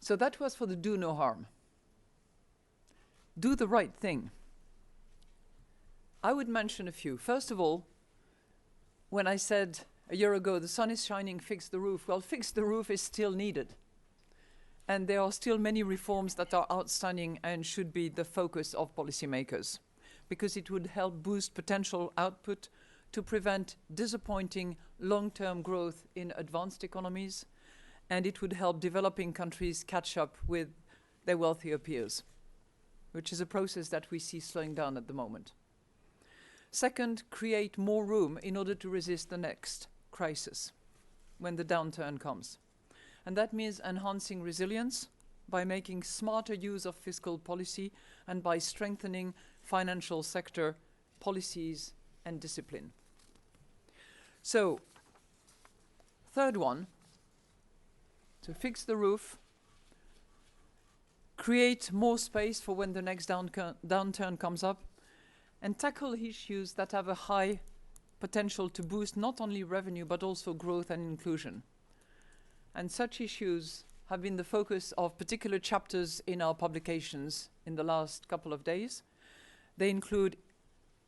So that was for the do no harm. Do the right thing. I would mention a few. First of all, when I said a year ago, the sun is shining, fix the roof. Well, fix the roof is still needed. And there are still many reforms that are outstanding and should be the focus of policymakers, because it would help boost potential output to prevent disappointing long-term growth in advanced economies, and it would help developing countries catch up with their wealthier peers, which is a process that we see slowing down at the moment. Second, create more room in order to resist the next crisis when the downturn comes. And that means enhancing resilience by making smarter use of fiscal policy and by strengthening financial sector policies and discipline. So, third one, to fix the roof, create more space for when the next downturn comes up, and tackle issues that have a high potential to boost not only revenue but also growth and inclusion. And such issues have been the focus of particular chapters in our publications in the last couple of days. They include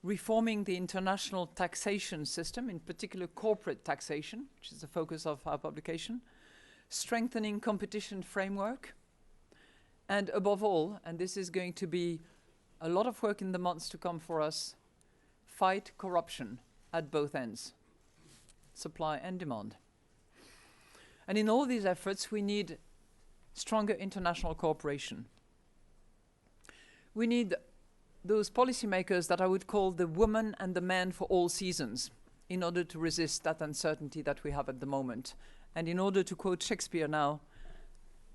reforming the international taxation system, in particular corporate taxation, which is the focus of our publication, strengthening competition framework, and above all, and this is going to be a lot of work in the months to come for us, fight corruption at both ends, supply and demand. And in all these efforts, we need stronger international cooperation. We need those policymakers that I would call the woman and the man for all seasons in order to resist that uncertainty that we have at the moment. And in order to quote Shakespeare now,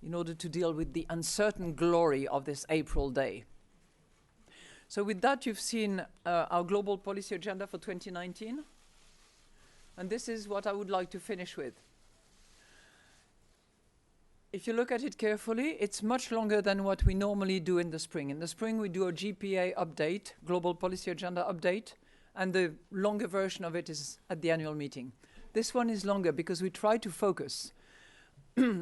in order to deal with the uncertain glory of this April day. So with that, you've seen our global policy agenda for 2019. And this is what I would like to finish with. If you look at it carefully, it's much longer than what we normally do in the spring. In the spring, we do a GPA update, Global Policy Agenda update, and the longer version of it is at the annual meeting. This one is longer because we try to focus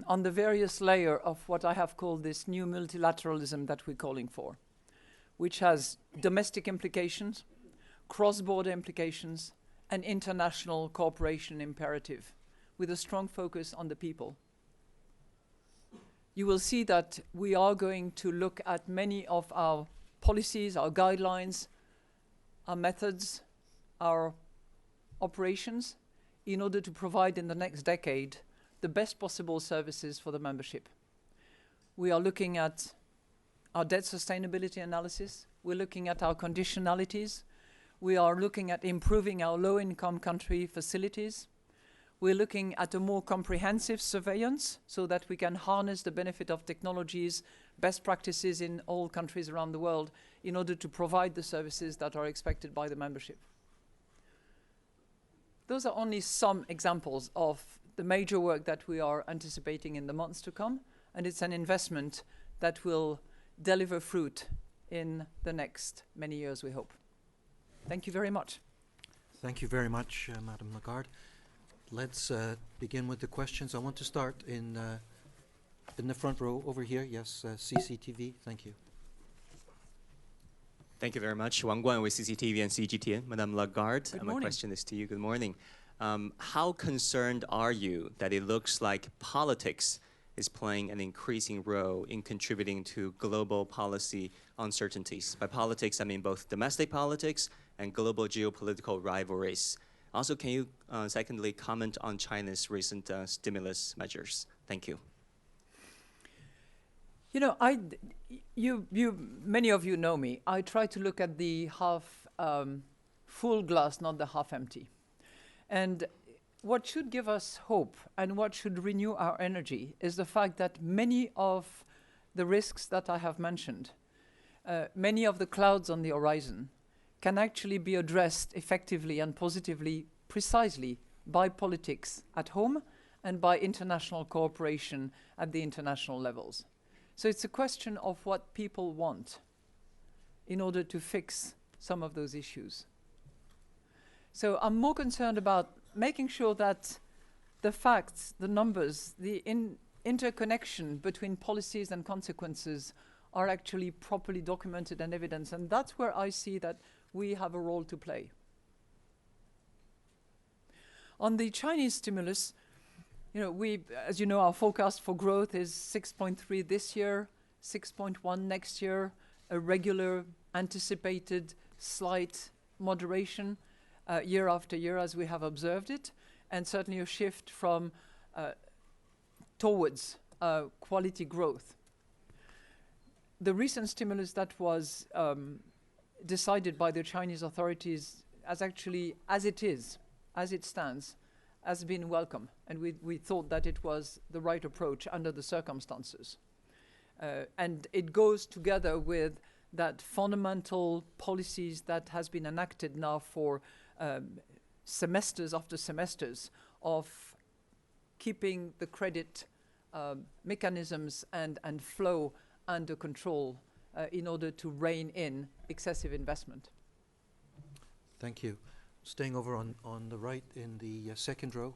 on the various layer of what I have called this new multilateralism that we're calling for, which has domestic implications, cross-border implications, and international cooperation imperative, with a strong focus on the people. You will see that we are going to look at many of our policies, our guidelines, our methods, our operations, in order to provide in the next decade the best possible services for the membership. We are looking at our debt sustainability analysis. We're looking at our conditionalities. We are looking at improving our low-income country facilities. We're looking at a more comprehensive surveillance so that we can harness the benefit of technologies, best practices in all countries around the world in order to provide the services that are expected by the membership. Those are only some examples of the major work that we are anticipating in the months to come, and it's an investment that will deliver fruit in the next many years, we hope. Thank you very much. Thank you very much, Madame Lagarde. Let's begin with the questions. I want to start in the front row over here. Yes, CCTV. Thank you. Thank you very much. Wang Guan with CCTV and CGTN. Madame Lagarde, my question is to you. Good morning. How concerned are you that it looks like politics is playing an increasing role in contributing to global policy uncertainties? By politics, I mean both domestic politics and global geopolitical rivalries. Also, can you, secondly, comment on China's recent stimulus measures? Thank you. You know, many of you know me. I try to look at the half full glass, not the half empty. And what should give us hope and what should renew our energy is the fact that many of the risks that I have mentioned, many of the clouds on the horizon, can actually be addressed effectively and positively precisely by politics at home and by international cooperation at the international levels. So it's a question of what people want in order to fix some of those issues. So I'm more concerned about making sure that the facts, the numbers, the interconnection between policies and consequences are actually properly documented and evidenced. And that's where I see that we have a role to play. On the Chinese stimulus, you know, as you know, our forecast for growth is 6.3 this year, 6.1 next year, a regular anticipated slight moderation year after year as we have observed it, and certainly a shift from towards quality growth. The recent stimulus that was decided by the Chinese authorities as it stands, has been welcome, and we thought that it was the right approach under the circumstances. And it goes together with that fundamental policies that has been enacted now for semesters after semesters of keeping the credit mechanisms and flow under control in order to rein in excessive investment. Thank you. Staying over on the right in the second row,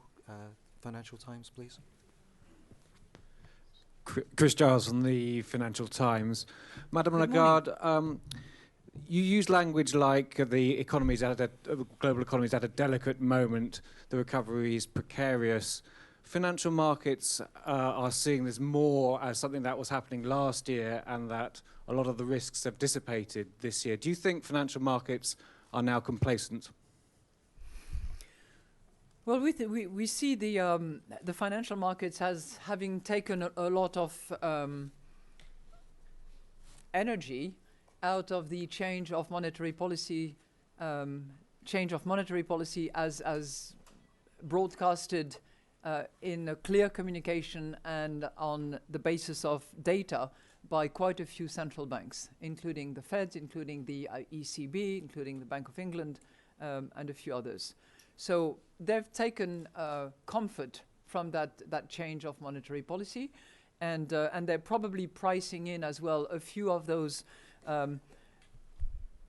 Financial Times, please. Chris Giles from the Financial Times. Madame Lagarde, you use language like the economy's global economy is at a delicate moment, the recovery is precarious. Financial markets are seeing this more as something that was happening last year and that a lot of the risks have dissipated this year. Do you think financial markets are now complacent? Well, we see the financial markets as having taken a lot of energy out of the change of monetary policy, as broadcasted in a clear communication and on the basis of data by quite a few central banks, including the Fed, including the ECB, including the Bank of England, and a few others. So they've taken comfort from that change of monetary policy, and they're probably pricing in as well a few of those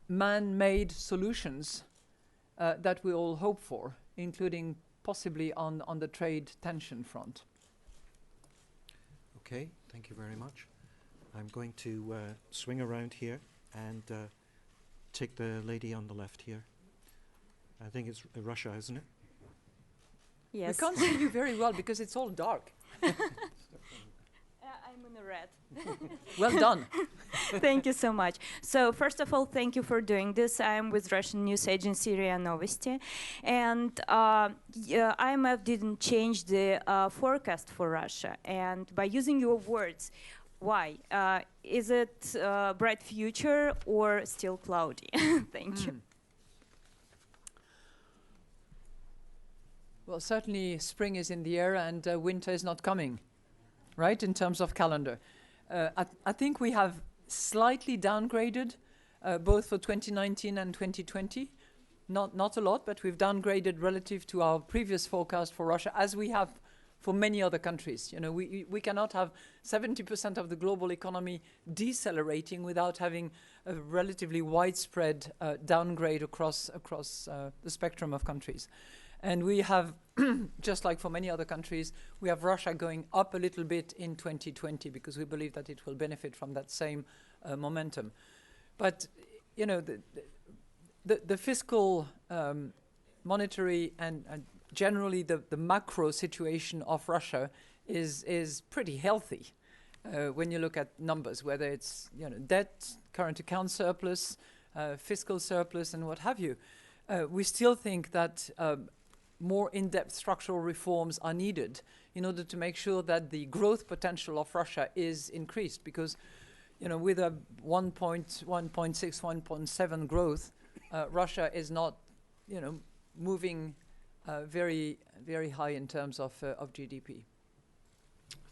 man-made solutions that we all hope for, including possibly on the trade tension front. Okay, thank you very much. I'm going to swing around here and take the lady on the left here. I think it's Russia, isn't it? Yes. We can't see you very well because it's all dark. I'm in the red. Well done. Thank you so much. So first of all, thank you for doing this. I'm with Russian news agency RIA Novosti. And IMF didn't change the forecast for Russia. And by using your words, why? Is it a bright future or still cloudy? Thank you. Well, certainly spring is in the air and winter is not coming, right, in terms of calendar. I think we have slightly downgraded both for 2019 and 2020. Not a lot, but we've downgraded relative to our previous forecast for Russia, as we have for many other countries. You know, we cannot have 70% of the global economy decelerating without having a relatively widespread downgrade across the spectrum of countries. And we have, just like for many other countries, we have Russia going up a little bit in 2020 because we believe that it will benefit from that same momentum. But, you know, the fiscal, monetary, and generally the macro situation of Russia is pretty healthy when you look at numbers, whether it's, you know, debt, current account surplus, fiscal surplus, and what have you. We still think that more in-depth structural reforms are needed in order to make sure that the growth potential of Russia is increased, because, you know, with a 1.6, 1.7 growth, Russia is not, you know, moving very, very high in terms of GDP.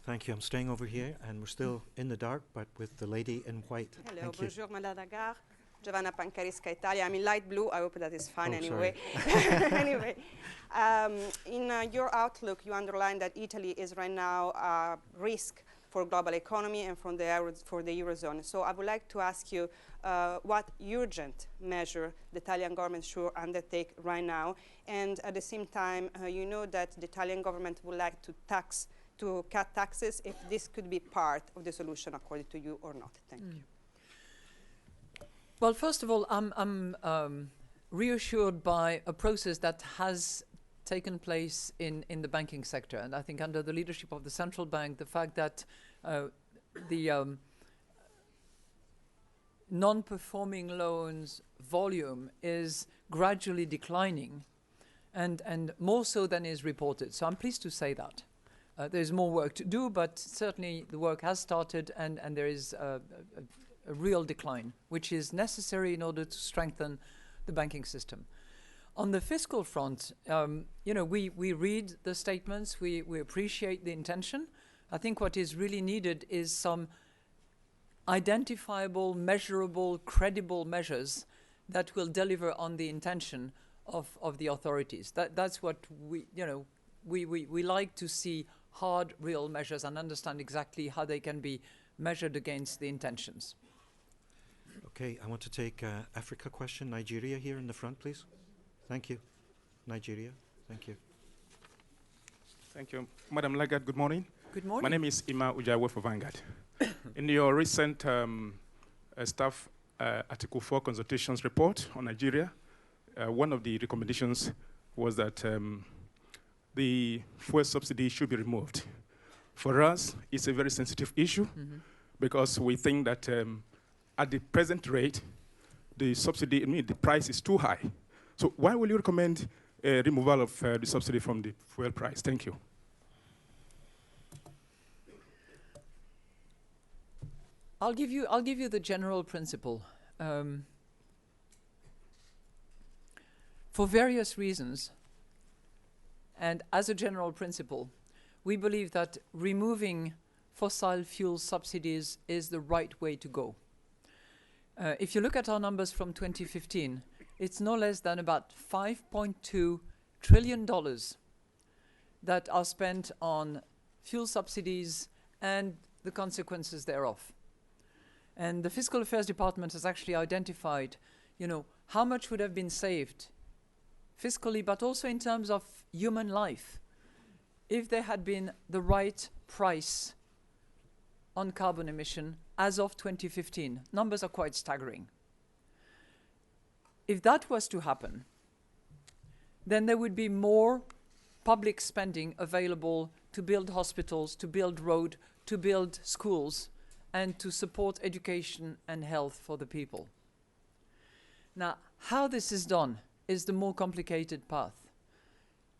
Thank you. I'm staying over here, and we're still in the dark, but with the lady in white. Hello, Thank bonjour, Madame Lagarde. Giovanna Pancarisca, Italia. I'm in light blue. I hope that is fine anyway. Anyway, in your outlook, you underline that Italy is right now a risk for global economy and for the Eurozone. So I would like to ask you what urgent measure the Italian government should undertake right now. And at the same time, you know that the Italian government would like to tax to cut taxes, if this could be part of the solution according to you or not. Thank you. Well, first of all, I'm reassured by a process that has taken place in the banking sector. And I think under the leadership of the central bank, the fact that the non-performing loans volume is gradually declining, and more so than is reported. So I'm pleased to say that. There's more work to do, but certainly the work has started, and there is a real decline, which is necessary in order to strengthen the banking system. On the fiscal front, we read the statements, we appreciate the intention. I think what is really needed is some identifiable, measurable, credible measures that will deliver on the intention of the authorities. That's what we like to see, hard, real measures, and understand exactly how they can be measured against the intentions. Okay, I want to take Africa question. Nigeria here in the front, please. Thank you. Nigeria, thank you. Thank you. Madam Lagarde, good morning. Good morning. My name is Ima Ujawe for Vanguard. In your recent staff Article 4 consultations report on Nigeria, one of the recommendations was that the fuel subsidy should be removed. For us, it's a very sensitive issue because we think that at the present rate, the subsidy, the price is too high. So why will you recommend removal of the subsidy from the fuel price? Thank you. I'll give you the general principle. For various reasons, and as a general principle, we believe that removing fossil fuel subsidies is the right way to go. If you look at our numbers from 2015, it's no less than about $5.2 trillion that are spent on fuel subsidies and the consequences thereof. And the Fiscal Affairs Department has actually identified, how much would have been saved fiscally, but also in terms of human life, if there had been the right price on carbon emission as of 2015. Numbers are quite staggering. If that was to happen, then there would be more public spending available to build hospitals, to build roads, to build schools, and to support education and health for the people. Now, how this is done is the more complicated path,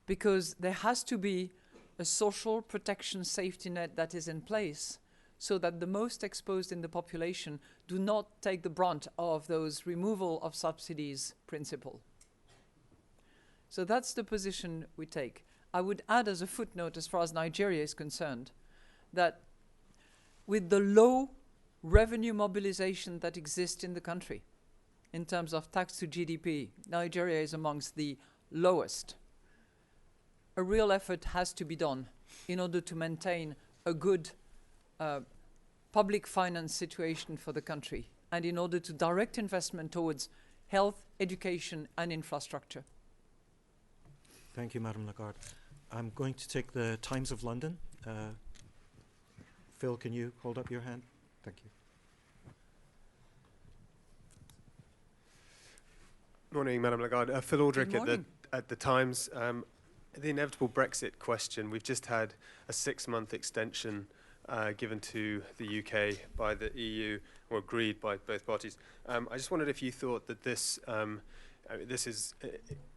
because there has to be a social protection safety net that is in place so that the most exposed in the population do not take the brunt of those removal of subsidies principle. So that's the position we take. I would add as a footnote, as far as Nigeria is concerned, that with the low revenue mobilization that exists in the country, in terms of tax to GDP, Nigeria is amongst the lowest. A real effort has to be done in order to maintain a good public finance situation for the country, and in order to direct investment towards health, education, and infrastructure. Thank you, Madam Lagarde. I'm going to take the Times of London. Phil, can you hold up your hand? Thank you. Morning, Madam Lagarde. Phil Aldrich at the Times. The inevitable Brexit question. We've just had a 6-month extension given to the UK by the EU, or agreed by both parties. I just wondered if you thought that this is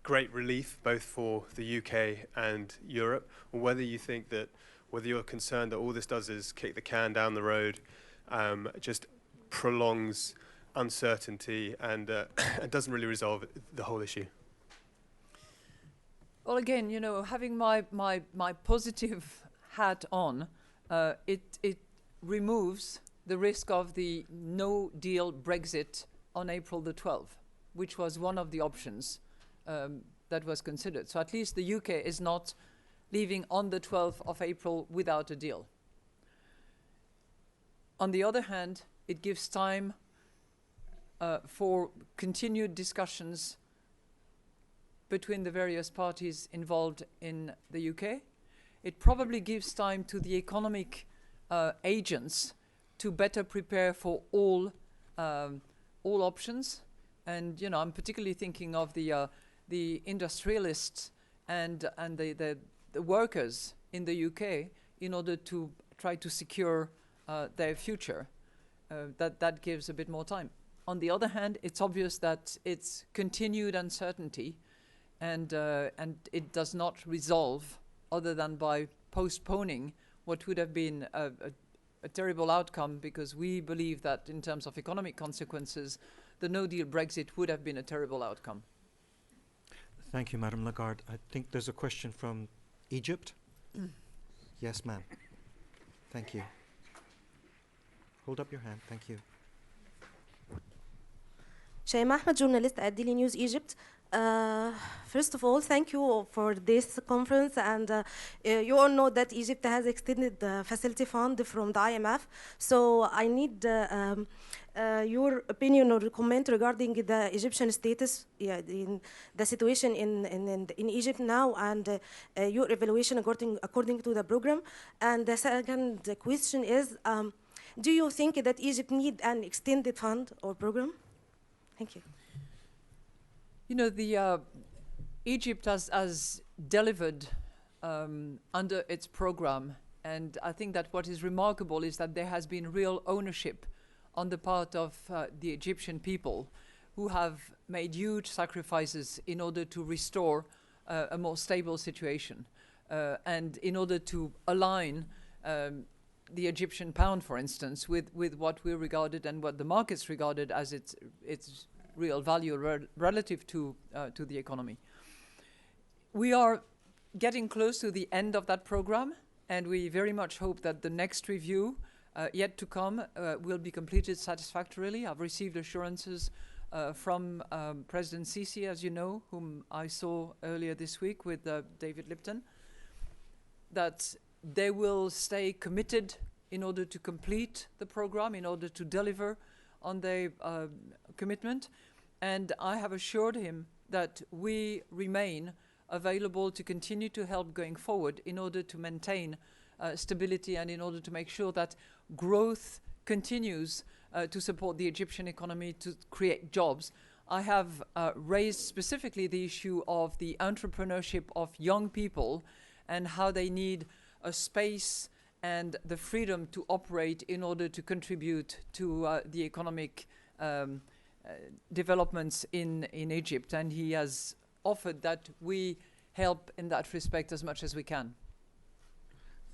great relief both for the UK and Europe, or whether you think that, whether you're concerned that all this does is kick the can down the road, just prolongs uncertainty and doesn't really resolve the whole issue. Well, again, having my positive hat on, it removes the risk of the no-deal Brexit on April the 12th, which was one of the options that was considered. So at least the UK is not leaving on the 12th of April without a deal. On the other hand, it gives time for continued discussions between the various parties involved in the UK. it probably gives time to the economic agents to better prepare for all options. And I'm particularly thinking of the industrialists and the workers in the UK in order to try to secure their future. That gives a bit more time. On the other hand, it's obvious that it's continued uncertainty, and it does not resolve other than by postponing what would have been a terrible outcome, because we believe that in terms of economic consequences, the no-deal Brexit would have been a terrible outcome. Thank you, Madame Lagarde. I think there's a question from Egypt. Yes, ma'am. Thank you. Hold up your hand. Thank you. Shaima Ahmed, journalist at Daily News Egypt. First of all, thank you for this conference, and you all know that Egypt has extended the facility fund from the IMF. So I need your opinion or comment regarding the Egyptian status, in the situation in Egypt now, and your evaluation according to the program. And the second question is, do you think that Egypt needs an extended fund or program? Thank you. Egypt has delivered under its program, and I think that what is remarkable is that there has been real ownership on the part of the Egyptian people, who have made huge sacrifices in order to restore a more stable situation, and in order to align the Egyptian pound, for instance, with what we regarded and what the markets regarded as its real value relative to the economy. We are getting close to the end of that program, and we very much hope that the next review yet to come will be completed satisfactorily. I've received assurances from President Sisi, as you know, whom I saw earlier this week with David Lipton, that they will stay committed in order to complete the program, in order to deliver on their commitment. And I have assured him that we remain available to continue to help going forward in order to maintain stability and in order to make sure that growth continues to support the Egyptian economy, to create jobs. I have raised specifically the issue of the entrepreneurship of young people and how they need a space and the freedom to operate in order to contribute to the economic developments in Egypt. And he has offered that we help in that respect as much as we can.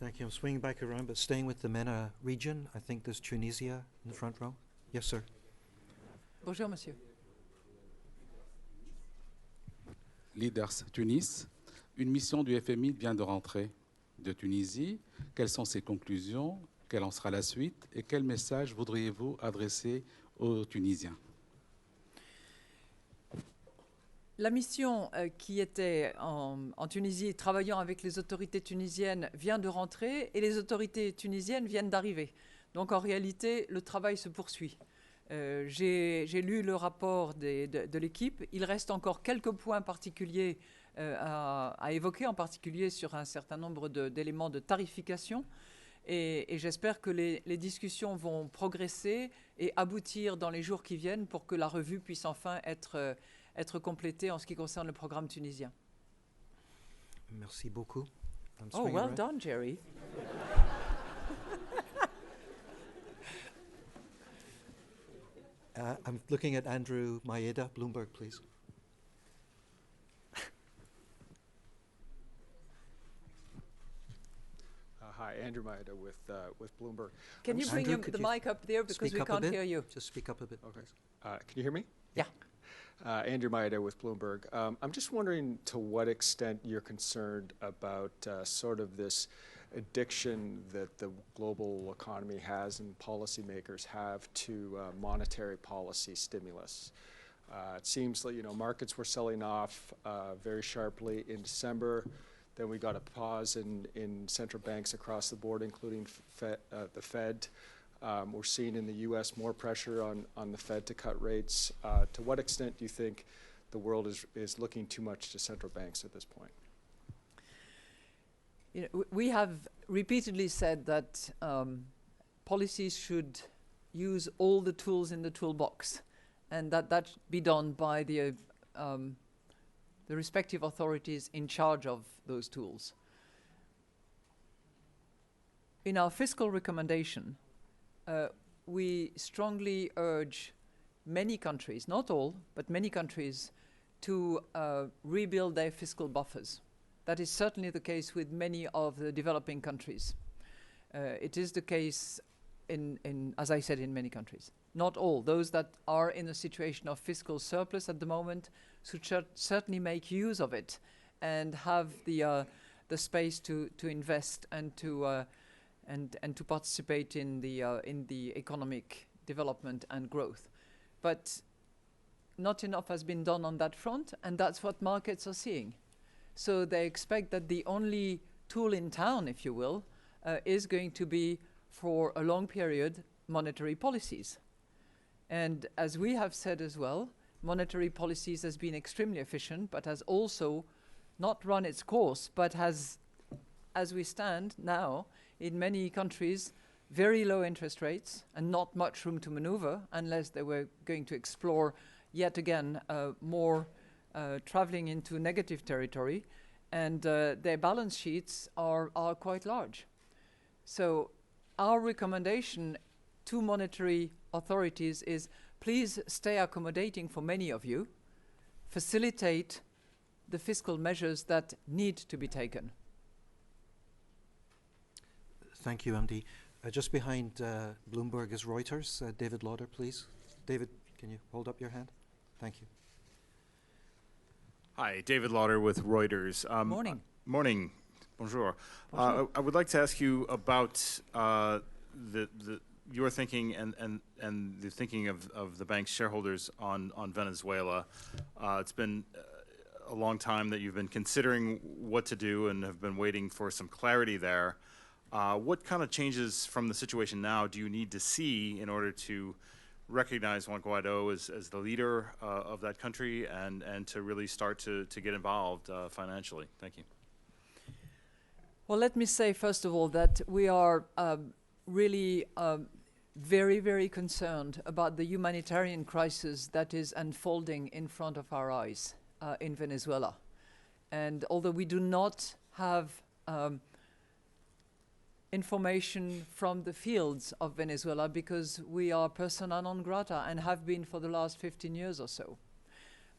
Thank you. I'm swinging back around, but staying with the MENA region, I think there's Tunisia in the front row. Yes, sir. Bonjour, monsieur. Leaders Tunis. Une mission du FMI vient de rentrer de Tunisie. Quelles sont ses conclusions? Quelle en sera la suite? Et quel message voudriez-vous adresser aux Tunisiens? La mission qui était en Tunisie, travaillant avec les autorités tunisiennes, vient de rentrer et les autorités tunisiennes viennent d'arriver. Donc en réalité, le travail se poursuit. J'ai lu le rapport de l'équipe. Il reste encore quelques points particuliers à évoquer, en particulier sur un certain nombre d'éléments de tarification. Et j'espère que les discussions vont progresser et aboutir dans les jours qui viennent pour que la revue puisse enfin être complétée en ce qui concerne le programme tunisien. Merci beaucoup. Oh, well done, Jerry. I'm looking at Andrew Maeda, Bloomberg, please. Hi, Andrew Maeda with Bloomberg. Can you bring the mic up there because we can't hear you? Just speak up a bit. Okay. Can you hear me? Yeah. Andrew Maeda with Bloomberg. I'm just wondering to what extent you're concerned about sort of this addiction that the global economy has and policymakers have to monetary policy stimulus. It seems like, markets were selling off very sharply in December. Then we got a pause in central banks across the board, including the Fed. We're seeing in the U.S. more pressure on the Fed to cut rates. To what extent do you think the world is looking too much to central banks at this point? You know, we have repeatedly said that policies should use all the tools in the toolbox, and that be done by the respective authorities in charge of those tools. In our fiscal recommendation, we strongly urge many countries, not all, but many countries, to rebuild their fiscal buffers. That is certainly the case with many of the developing countries. It is the case as I said, in many countries. Not all. Those that are in a situation of fiscal surplus at the moment should certainly make use of it and have the space to invest and to participate in the economic development and growth. But not enough has been done on that front, and that's what markets are seeing. So they expect that the only tool in town, if you will, is going to be, for a long period, monetary policies. And as we have said as well, monetary policies has been extremely efficient, but has also not run its course, but has, as we stand now, in many countries, very low interest rates and not much room to maneuver unless they were going to explore yet again more traveling into negative territory, and their balance sheets are quite large. So our recommendation to monetary authorities is, please stay accommodating for many of you, facilitate the fiscal measures that need to be taken. Thank you, MD. Just behind Bloomberg is Reuters. David Lauder, please. David, can you hold up your hand? Thank you. Hi, David Lauder with Reuters. Morning. Morning. Bonjour. Bonjour. I would like to ask you about your thinking and the thinking of the bank's shareholders on Venezuela. It's been a long time that you've been considering what to do and have been waiting for some clarity there. What kind of changes from the situation now do you need to see in order to recognize Juan Guaido as the leader of that country and to really start to get involved financially? Thank you. Well, let me say, first of all, that we are really very, very concerned about the humanitarian crisis that is unfolding in front of our eyes in Venezuela. And although we do not have information from the fields of Venezuela, because we are persona non grata and have been for the last 15 years or so,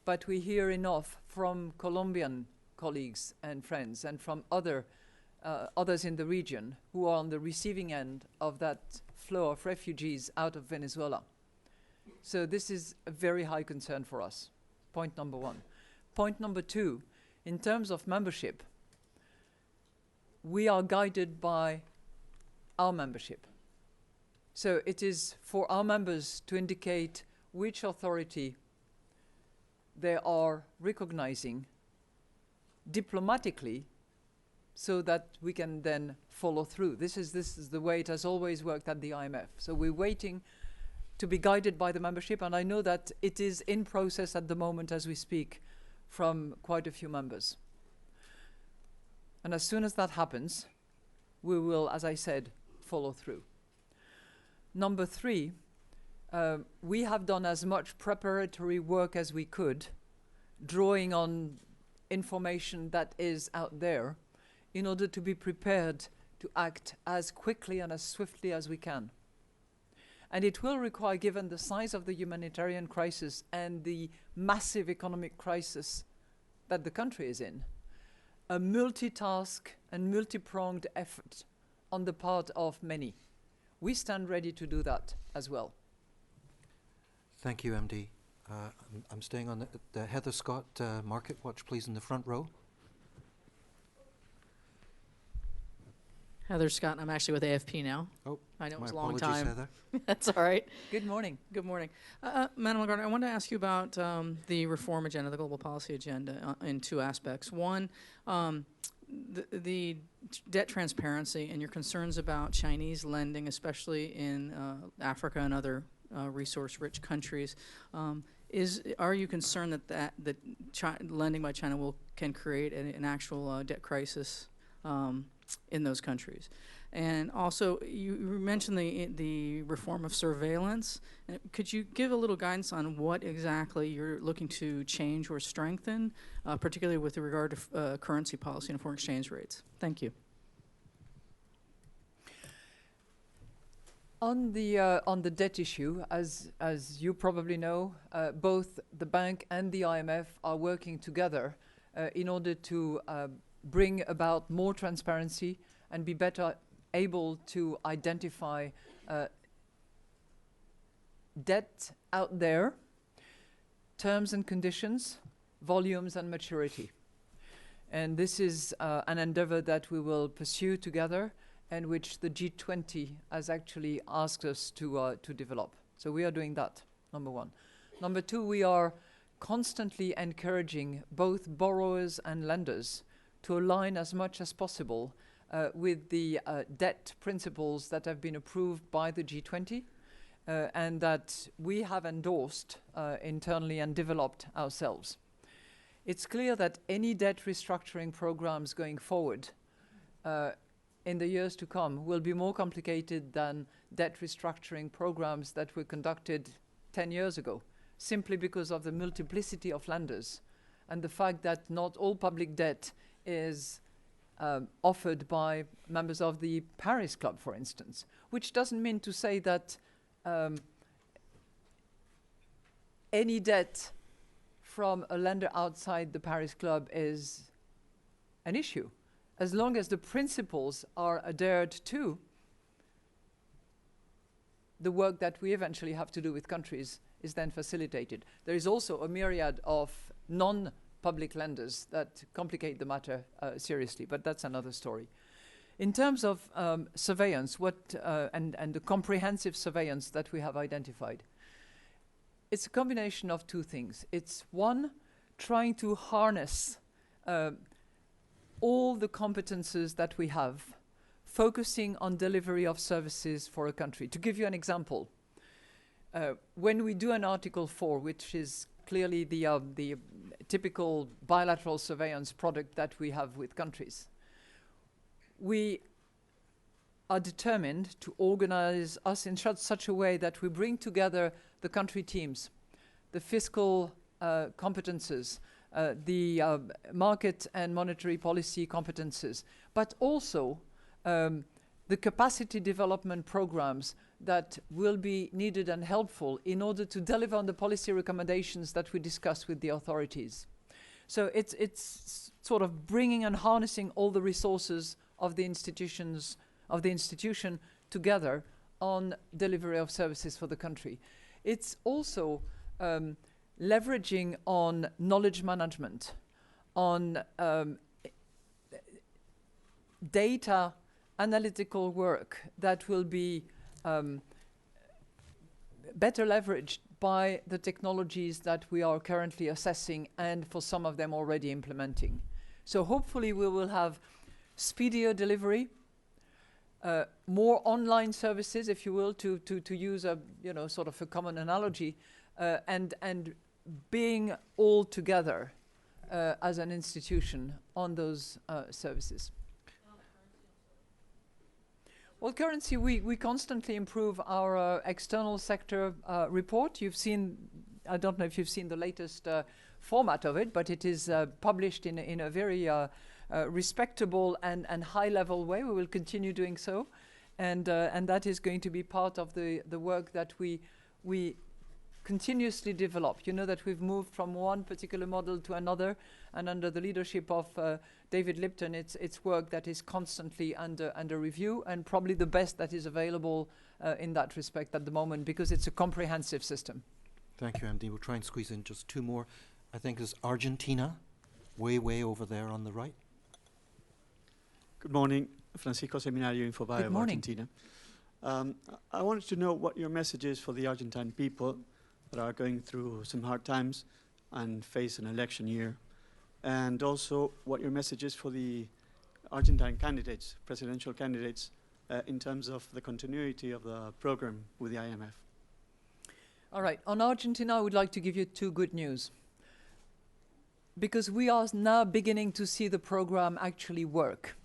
but we hear enough from Colombian colleagues and friends and from others in the region who are on the receiving end of that flow of refugees out of Venezuela. So this is a very high concern for us, point number one. Point number two, in terms of membership, we are guided by our membership. So it is for our members to indicate which authority they are recognizing diplomatically, so that we can then follow through. This is the way it has always worked at the IMF. So we're waiting to be guided by the membership, and I know that it is in process at the moment as we speak from quite a few members. And as soon as that happens, we will, as I said, follow through. Number three, we have done as much preparatory work as we could, drawing on information that is out there, in order to be prepared to act as quickly and as swiftly as we can. And it will require, given the size of the humanitarian crisis and the massive economic crisis that the country is in, a multitask and multi-pronged effort on the part of many. We stand ready to do that as well. Thank you, MD. I'm staying on the Heather Scott, Market Watch, please, in the front row. Heather Scott, I'm actually with AFP now. Oh, I know it was a my long apologies, time. Heather. That's all right. Good morning. Good morning. Madam Lagarde, I wanted to ask you about the reform agenda, the global policy agenda, in two aspects. One, the debt transparency and your concerns about Chinese lending, especially in Africa and other resource-rich countries. Are you concerned that lending by China can create an actual debt crisis in those countries. And also, you mentioned the reform of surveillance. Could you give a little guidance on what exactly you're looking to change or strengthen, particularly with regard to currency policy and foreign exchange rates? Thank you. On the debt issue, as you probably know, both the bank and the IMF are working together in order to bring about more transparency and be better able to identify debt out there, terms and conditions, volumes and maturity. And this is an endeavor that we will pursue together, and which the G20 has actually asked us to develop. So we are doing that, number one. Number two, we are constantly encouraging both borrowers and lenders to align as much as possible with the debt principles that have been approved by the G20 and that we have endorsed internally and developed ourselves. It's clear that any debt restructuring programs going forward in the years to come will be more complicated than debt restructuring programs that were conducted 10 years ago, simply because of the multiplicity of lenders and the fact that not all public debt is offered by members of the Paris Club, for instance, which doesn't mean to say that any debt from a lender outside the Paris Club is an issue. As long as the principles are adhered to, the work that we eventually have to do with countries is then facilitated. There is also a myriad of non-public lenders that complicate the matter seriously, but that's another story. In terms of surveillance, and the comprehensive surveillance that we have identified, it's a combination of two things. It's one, trying to harness all the competences that we have, focusing on delivery of services for a country. To give you an example, when we do an Article 4, which is clearly the typical bilateral surveillance product that we have with countries, we are determined to organize us in such a way that we bring together the country teams, the fiscal competences, the market and monetary policy competences, but also the capacity development programs that will be needed and helpful in order to deliver on the policy recommendations that we discuss with the authorities. So it's sort of bringing and harnessing all the resources of the institution together on delivery of services for the country. It's also leveraging on knowledge management, on data analytical work that will be better leveraged by the technologies that we are currently assessing and for some of them already implementing. So hopefully we will have speedier delivery, more online services, if you will, to use a sort of a common analogy, and being all together as an institution on those services. Well, currency, we constantly improve our external sector report. You've seen, I don't know if you've seen the latest format of it, but it is published in a very respectable and high-level way. We will continue doing so, and that is going to be part of the work that we continuously develop. You know that we've moved from one particular model to another, and under the leadership of David Lipton, it's work that is constantly under review, and probably the best that is available in that respect at the moment, because it's a comprehensive system. Thank you, MD. We'll try and squeeze in just two more. I think it's Argentina, way over there on the right. Good morning, Francisco Seminario, Infobae of Argentina. I wanted to know what your message is for the Argentine people that are going through some hard times and face an election year, and also what your message is for the Argentine candidates, presidential candidates, in terms of the continuity of the program with the IMF. All right, on Argentina, I would like to give you two good news, because we are now beginning to see the program actually work.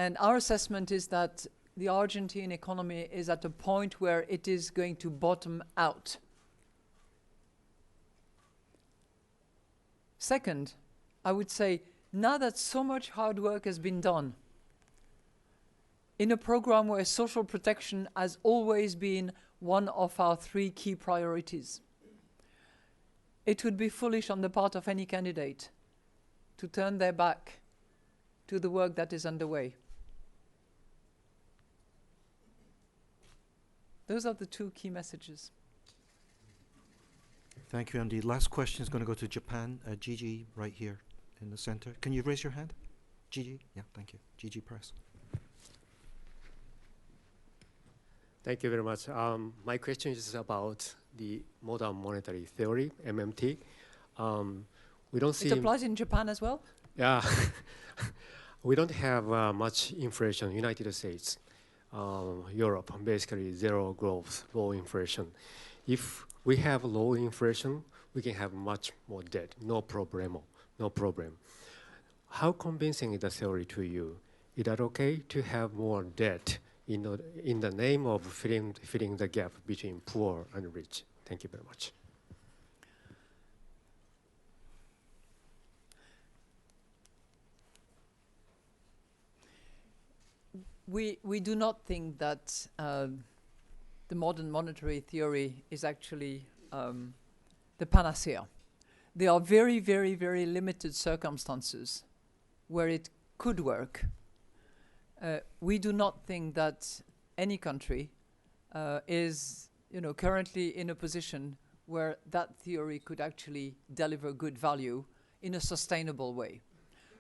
And our assessment is that the Argentine economy is at a point where it is going to bottom out. Second, I would say, now that so much hard work has been done in a program where social protection has always been one of our 3 key priorities, it would be foolish on the part of any candidate to turn their back to the work that is underway. Those are the 2 key messages. Thank you, Andy. Last question is going to go to Japan. Gigi, right here in the center. Can you raise your hand? Gigi? Yeah, thank you. Gigi Press. Thank you very much. My question is about the modern monetary theory, MMT. We don't see... It applies in Japan as well? Yeah. We don't have much inflation in the United States. Europe, basically zero growth, low inflation. If we have low inflation, we can have much more debt, no problem. How convincing is the theory to you? Is that okay to have more debt in the name of filling the gap between poor and rich? Thank you very much. We do not think that the modern monetary theory is actually the panacea. There are very, very, very limited circumstances where it could work. We do not think that any country is, currently in a position where that theory could actually deliver good value in a sustainable way.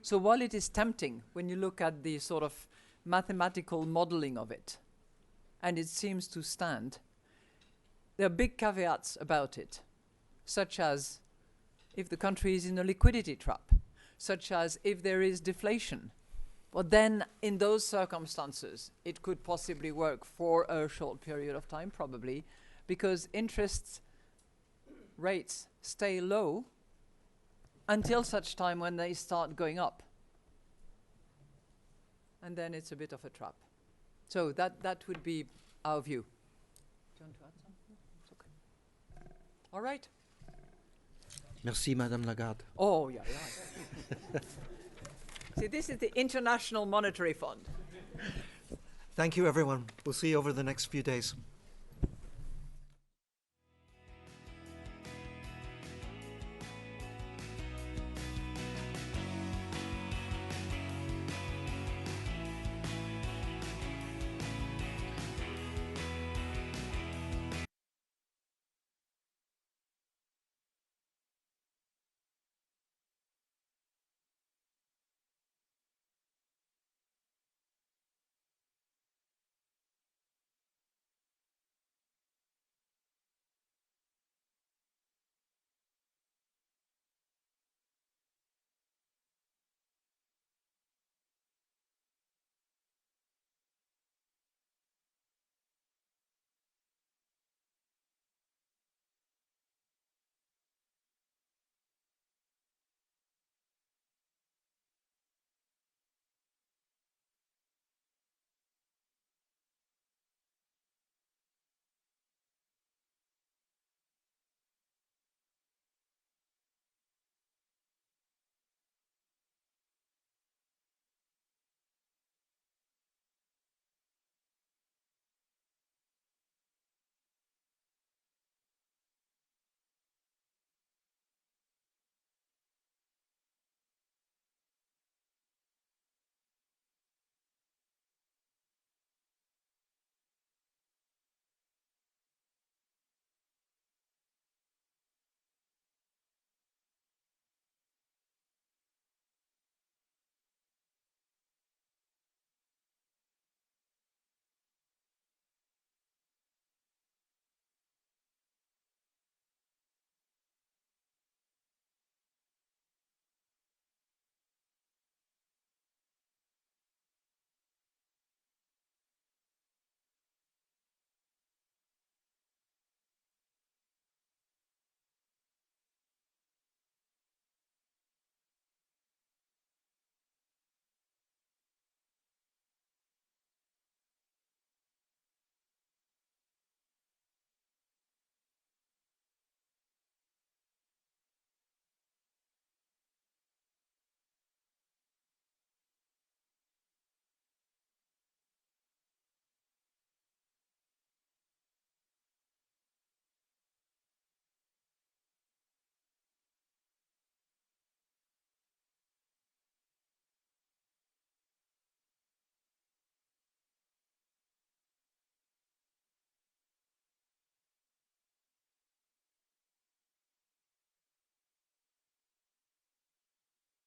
So while it is tempting when you look at the sort of mathematical modeling of it, and it seems to stand, there are big caveats about it, such as if the country is in a liquidity trap, such as if there is deflation. Well, then in those circumstances, it could possibly work for a short period of time, probably, because interest rates stay low until such time when they start going up. And then it's a bit of a trap. So that would be our view. Do you want to add something? It's okay. All right. Merci, Madame Lagarde. Oh, yeah. See, this is the International Monetary Fund. Thank you, everyone. We'll see you over the next few days.